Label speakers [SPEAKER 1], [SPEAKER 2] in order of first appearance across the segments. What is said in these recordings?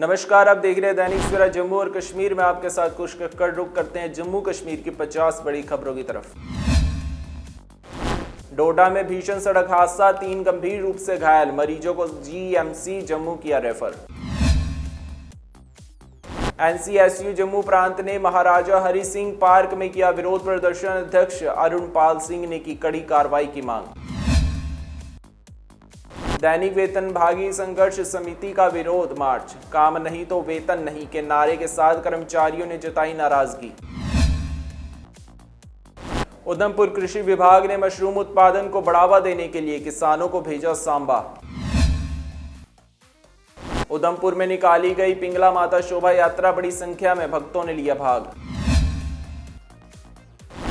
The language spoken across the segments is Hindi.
[SPEAKER 1] नमस्कार, आप देख रहे हैं दैनिक सवेरा जम्मू और कश्मीर में। आपके साथ कुछ कर रुक करते हैं जम्मू कश्मीर की 50 बड़ी खबरों की तरफ। डोडा में भीषण सड़क हादसा, 3 गंभीर रूप से घायल, मरीजों को जीएमसी जम्मू किया रेफर। एनसीएसयू जम्मू प्रांत ने महाराजा हरि सिंह पार्क में किया विरोध प्रदर्शन, अध्यक्ष अरुण पाल सिंह ने की कड़ी कार्रवाई की मांग। दैनिक वेतनभागी संघर्ष समिति का विरोध मार्च, काम नहीं तो वेतन नहीं के नारे के साथ कर्मचारियों ने जताई नाराजगी। उधमपुर कृषि विभाग ने मशरूम उत्पादन को बढ़ावा देने के लिए किसानों को भेजा सांबा। उधमपुर में निकाली गई पिंगला माता शोभा यात्रा, बड़ी संख्या में भक्तों ने लिया भाग।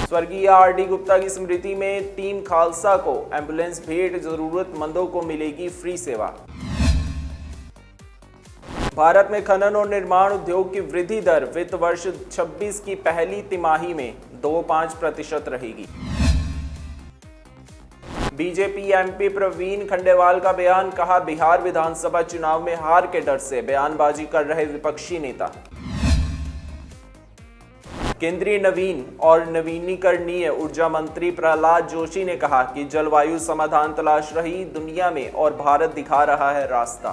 [SPEAKER 1] स्वर्गीय आरडी गुप्ता की स्मृति में टीम खालसा को एम्बुलेंस भेंट, जरूरतमंदों को मिलेगी फ्री सेवा। भारत में खनन और निर्माण उद्योग की वृद्धि दर वित्त वर्ष 26 की पहली तिमाही में 2.5% रहेगी। बीजेपी एमपी प्रवीण खंडेवाल का बयान, कहा बिहार विधानसभा चुनाव में हार के डर से बयानबाजी कर रहे विपक्षी नेता। केंद्रीय नवीन और नवीनीकरणीय ऊर्जा मंत्री प्रहलाद जोशी ने कहा कि जलवायु समाधान तलाश रही दुनिया में और भारत दिखा रहा है रास्ता।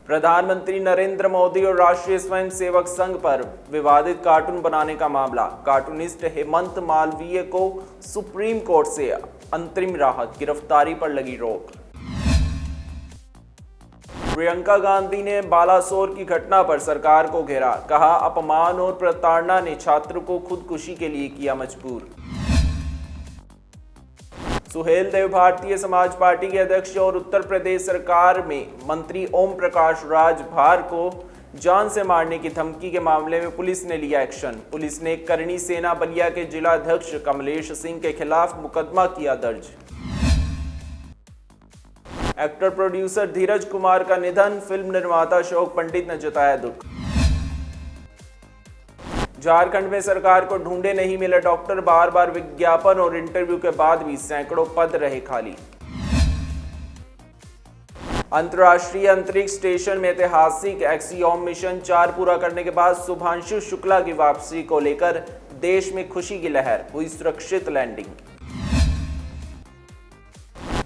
[SPEAKER 1] प्रधानमंत्री नरेंद्र मोदी और राष्ट्रीय स्वयंसेवक संघ पर विवादित कार्टून बनाने का मामला, कार्टूनिस्ट हेमंत मालवीय को सुप्रीम कोर्ट से अंतरिम राहत, गिरफ्तारी पर लगी रोक। प्रियंका गांधी ने बालासोर की घटना पर सरकार को घेरा, कहा अपमान और प्रताड़ना ने छात्र को खुदकुशी के लिए किया मजबूर। सुहेल देव भारतीय समाज पार्टी के अध्यक्ष और उत्तर प्रदेश सरकार में मंत्री ओम प्रकाश राजभर को जान से मारने की धमकी के मामले में पुलिस ने लिया एक्शन। पुलिस ने करणी सेना बलिया के जिला अध्यक्ष कमलेश सिंह के खिलाफ मुकदमा किया दर्ज। एक्टर प्रोड्यूसर धीरज कुमार का निधन, फिल्म निर्माता अशोक पंडित ने जताया दुख। झारखंड में सरकार को ढूंढे नहीं मिले डॉक्टर, बार बार विज्ञापन और इंटरव्यू के बाद भी सैकड़ों पद रहे खाली। अंतर्राष्ट्रीय अंतरिक्ष स्टेशन में ऐतिहासिक एक्सियोम मिशन 4 पूरा करने के बाद शुभांशु शुक्ला की वापसी को लेकर देश में खुशी की लहर, हुई सुरक्षित लैंडिंग।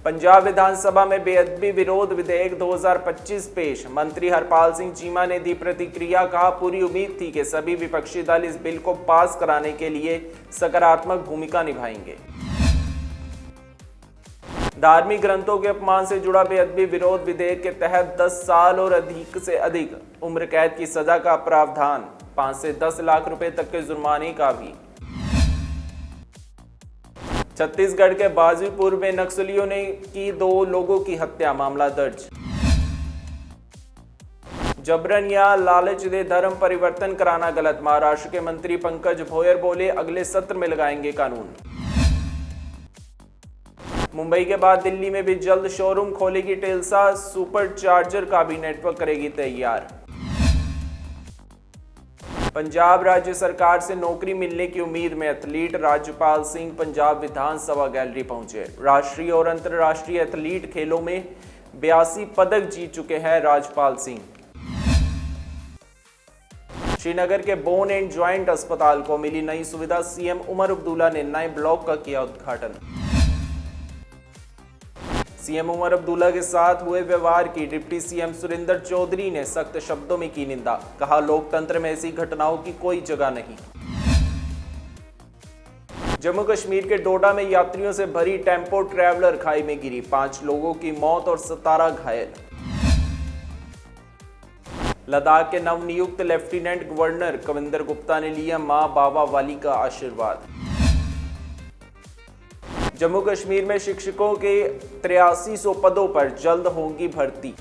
[SPEAKER 1] पंजाब विधानसभा में बेअदबी विरोध विधेयक 2025 पेश, मंत्री हरपाल सिंह चीमा ने दी प्रतिक्रिया, कहा पूरी उम्मीद थी कि सभी विपक्षी दल इस बिल को पास कराने के लिए सकारात्मक भूमिका निभाएंगे। धार्मिक ग्रंथों के अपमान से जुड़ा बेअदबी विरोध विधेयक के तहत 10 साल और अधिक से अधिक उम्र कैद की सजा का प्रावधान, 5 से 10 लाख रुपए तक के जुर्माने का भी। छत्तीसगढ़ के बाजीपुर में नक्सलियों ने की 2 लोगों की हत्या, मामला दर्ज। जबरन या लालच दे धर्म परिवर्तन कराना गलत, महाराष्ट्र के मंत्री पंकज भोयर बोले अगले सत्र में लगाएंगे कानून। मुंबई के बाद दिल्ली में भी जल्द शोरूम खोलेगी टेल्सा, सुपर चार्जर का भी नेटवर्क करेगी तैयार। पंजाब राज्य सरकार से नौकरी मिलने की उम्मीद में एथलीट राजपाल सिंह पंजाब विधानसभा गैलरी पहुंचे। राष्ट्रीय और अंतर्राष्ट्रीय एथलीट खेलों में 82 पदक जीत चुके हैं राजपाल सिंह। श्रीनगर के बोन एंड जॉइंट अस्पताल को मिली नई सुविधा, सीएम उमर अब्दुल्ला ने नए ब्लॉक का किया उद्घाटन। सीएम उमर अब्दुल्ला के साथ हुए व्यवहार की डिप्टी सीएम सुरेंद्र चौधरी ने सख्त शब्दों में की निंदा, कहा लोकतंत्र में ऐसी घटनाओं की कोई जगह नहीं। जम्मू कश्मीर के डोडा में यात्रियों से भरी टेम्पो ट्रैवलर खाई में गिरी, 5 लोगों की मौत और 17 घायल। लद्दाख के नवनियुक्त लेफ्टिनेंट गवर्नर कविंदर गुप्ता ने लिया मां बाबा वाली का आशीर्वाद। जम्मू कश्मीर में शिक्षकों के 8300 पदों पर जल्द होगी भर्ती।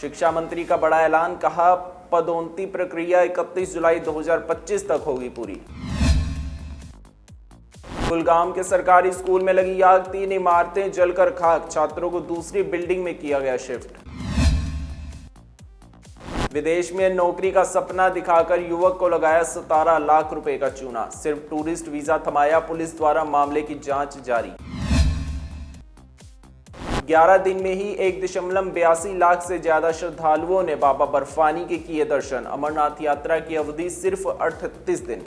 [SPEAKER 1] शिक्षा मंत्री का बड़ा ऐलान, कहा पदोन्नति प्रक्रिया 31 जुलाई 2025 तक होगी पूरी। कुलगाम के सरकारी स्कूल में लगी आग, 3 इमारतें जलकर खाक, छात्रों को दूसरी बिल्डिंग में किया गया शिफ्ट। विदेश में नौकरी का सपना दिखाकर युवक को लगाया 17 लाख रुपए का चूना, सिर्फ टूरिस्ट वीजा थमाया, पुलिस द्वारा मामले की जांच जारी। 11 दिन में ही 1.82 लाख से ज्यादा श्रद्धालुओं ने बाबा बर्फानी के किए दर्शन। अमरनाथ यात्रा की अवधि सिर्फ 38 दिन।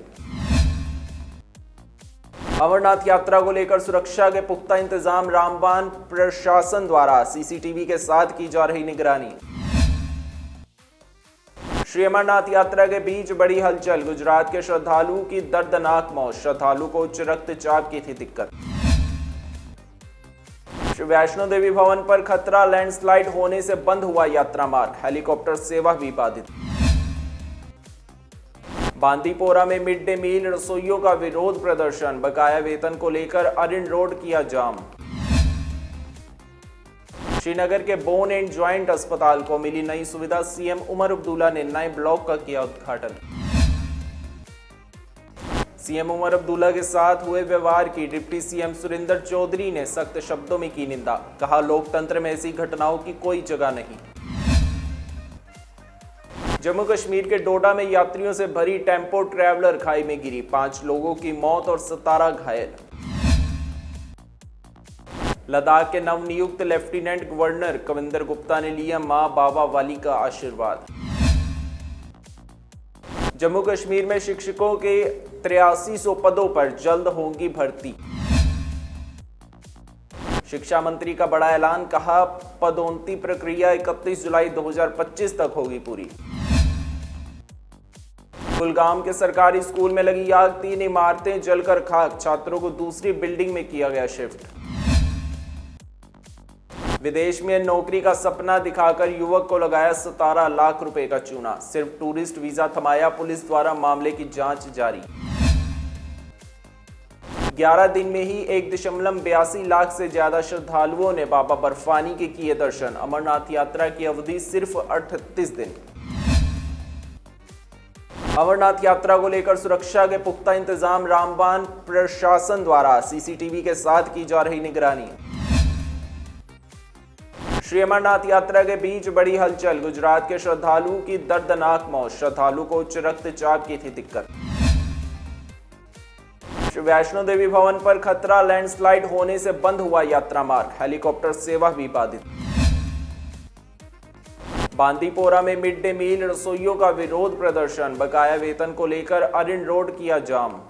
[SPEAKER 1] अमरनाथ यात्रा को लेकर सुरक्षा के पुख्ता इंतजाम, रामबान प्रशासन द्वारा सीसीटीवी के साथ की जा रही निगरानी। श्री अमरनाथ यात्रा के बीच बड़ी हलचल, गुजरात के श्रद्धालुओं की दर्दनाक मौत, श्रद्धालु को उच्च रक्तचाप की थी दिक्कत। श्री वैष्णो देवी भवन पर खतरा, लैंडस्लाइड होने से बंद हुआ यात्रा मार्ग, हेलीकॉप्टर सेवा भी बाधित। बांदीपोरा में मिड डे मील रसोइयों का विरोध प्रदर्शन, बकाया वेतन को लेकर अरिन रोड किया जाम। श्रीनगर के बोन एंड ज्वाइंट अस्पताल को मिली नई सुविधा, सीएम उमर अब्दुल्ला ने नए ब्लॉक का किया उद्घाटन। सीएम उमर अब्दुल्ला के साथ हुए व्यवहार की डिप्टी सीएम सुरेंद्र चौधरी ने सख्त शब्दों में की निंदा, कहा लोकतंत्र में ऐसी घटनाओं की कोई जगह नहीं। जम्मू कश्मीर के डोडा में यात्रियों से भरी टेम्पो ट्रैवलर खाई में गिरी, 5 लोगों की मौत और 17 घायल। लद्दाख के नवनियुक्त लेफ्टिनेंट गवर्नर कविंदर गुप्ता ने लिया मां बाबा वाली का आशीर्वाद। जम्मू कश्मीर में शिक्षकों के 8300 पदों पर जल्द होगी भर्ती। शिक्षा मंत्री का बड़ा ऐलान, कहा पदोन्नति प्रक्रिया 31 जुलाई 2025 तक होगी पूरी। कुलगाम के सरकारी स्कूल में लगी आग, 3 इमारतें जलकर खाक, छात्रों को दूसरी बिल्डिंग में किया गया शिफ्ट। विदेश में नौकरी का सपना दिखाकर युवक को लगाया 17 लाख रुपए का चूना, सिर्फ टूरिस्ट वीजा थमाया, पुलिस द्वारा मामले की जांच जारी। 11 दिन में ही 1.82 लाख से ज्यादा श्रद्धालुओं ने बाबा बर्फानी के किए दर्शन। अमरनाथ यात्रा की अवधि सिर्फ 38 दिन। अमरनाथ यात्रा को लेकर सुरक्षा के पुख्ता इंतजाम, रामबान प्रशासन द्वारा सीसीटीवी के साथ की जा रही निगरानी। श्री अमरनाथ यात्रा के बीच बड़ी हलचल, गुजरात के श्रद्धालुओं की दर्दनाक मौत, श्रद्धालु को उच्च रक्तचाप की थी दिक्कत। श्री वैष्णो देवी भवन पर खतरा, लैंडस्लाइड होने से बंद हुआ यात्रा मार्ग, हेलीकॉप्टर सेवा भी बाधित। बांदीपोरा में मिड डे मील रसोइयों का विरोध प्रदर्शन, बकाया वेतन को लेकर अरिन रोड किया जाम।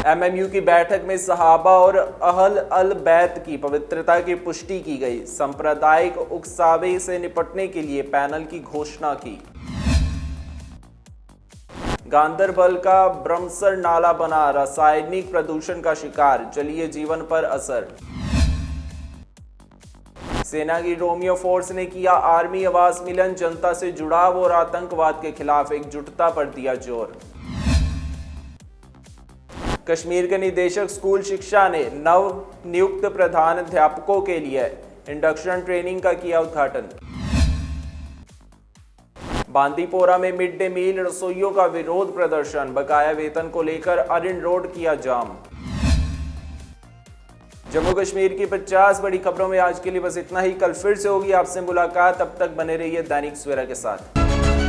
[SPEAKER 1] एमएमयू की बैठक में सहाबा और अहल अल बैत की पवित्रता की पुष्टि की गई, सांप्रदायिक उकसावे से निपटने के लिए पैनल की घोषणा की। गांदरबल का ब्रह्मसर नाला बना रासायनिक प्रदूषण का शिकार, जलीय जीवन पर असर। सेना की रोमियो फोर्स ने किया आर्मी आवास मिलन, जनता से जुड़ाव और आतंकवाद के खिलाफ एकजुटता पर दिया जोर। कश्मीर के निदेशक स्कूल शिक्षा ने नव नियुक्त प्रधान अध्यापकों के लिए इंडक्शन ट्रेनिंग का किया उद्घाटन। बांदीपोरा में मिड डे मील रसोइयों का विरोध प्रदर्शन, बकाया वेतन को लेकर अरिन रोड किया जाम। जम्मू कश्मीर की 50 बड़ी खबरों में आज के लिए बस इतना ही। कल फिर से होगी आपसे मुलाकात, तब तक बने रहिए दैनिक सवेरा के साथ।